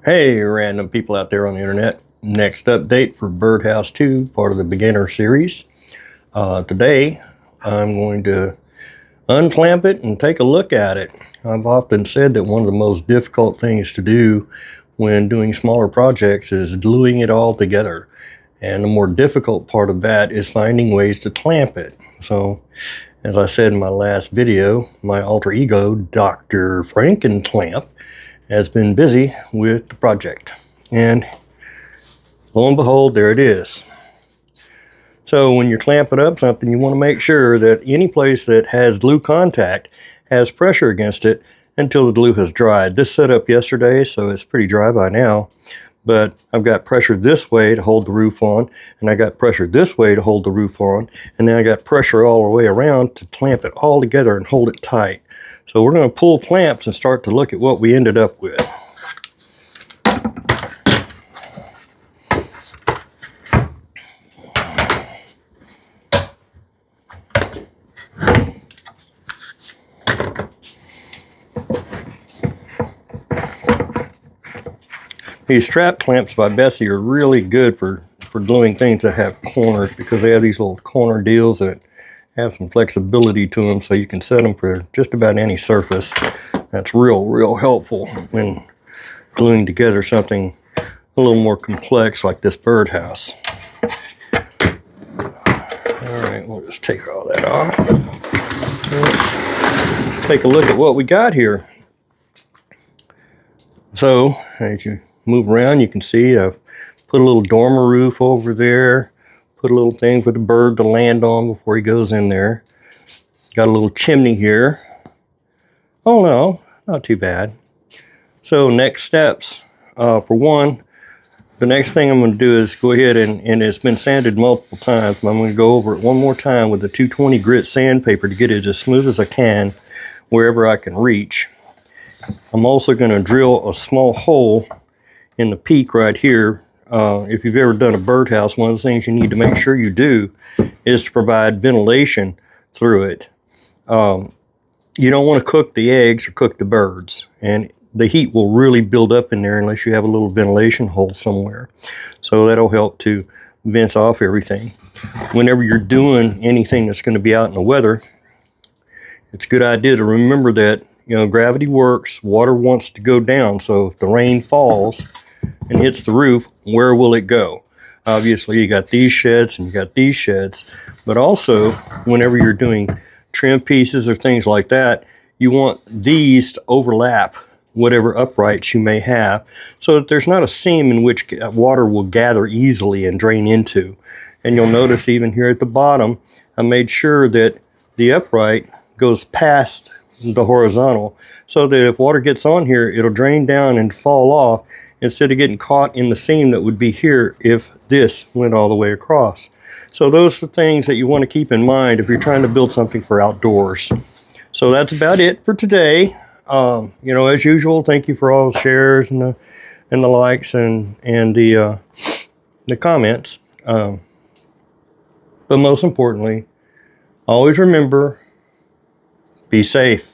Hey, random people out there on the internet. Next update for Birdhouse II, part of the beginner series. Today, I'm going to unclamp it and take a look at it. I've often said that one of the most difficult things to do when doing smaller projects is gluing it all together. And the more difficult part of that is finding ways to clamp it. So, as I said in my last video, my alter ego, Dr. Frankenclamp, has been busy with the project, and lo and behold, there it is. So when you're clamping up something, you want to make sure that any place that has glue contact has pressure against it until the glue has dried. This set up yesterday, so it's pretty dry by now, but I've got pressure this way to hold the roof on, and I got pressure this way to hold the roof on, and then I got pressure all the way around to clamp it all together and hold it tight. So we're going to pull clamps and start to look at what we ended up with. These strap clamps by Bessie are really good for gluing things that have corners, because they have these little corner deals that have some flexibility to them, so you can set them for just about any surface. That's real helpful when gluing together something a little more complex like this birdhouse. Alright, we'll just take all that off. Let's take a look at what we got here. So, as you move around, you can see I've put a little dormer roof over there. Put a little thing for the bird to land on before he goes in there. Got a little chimney here. Oh no, not too bad. So next steps. For one, the next thing I'm going to do is go ahead and it's been sanded multiple times, but I'm going to go over it one more time with a 220 grit sandpaper to get it as smooth as I can wherever I can reach. I'm also going to drill a small hole in the peak right here. If you've ever done a birdhouse, one of the things you need to make sure you do is to provide ventilation through it. You don't want to cook the eggs or cook the birds, and the heat will really build up in there unless you have a little ventilation hole somewhere. So that'll help to vent off everything. Whenever you're doing anything that's going to be out in the weather, it's a good idea to remember that, you know, gravity works, water wants to go down, so if the rain falls and hits the roof, where will it go? Obviously, you got these sheds and you got these sheds, but also whenever you're doing trim pieces or things like that, you want these to overlap whatever uprights you may have, so that there's not a seam in which water will gather easily and drain into. And you'll notice even here at the bottom, I made sure that the upright goes past the horizontal, so that if water gets on here, it'll drain down and fall off, instead of getting caught in the seam that would be here if this went all the way across. So those are things that you want to keep in mind if you're trying to build something for outdoors. So that's about it for today. You know, as usual, thank you for all the shares and the likes and the comments. But most importantly, always remember, be safe.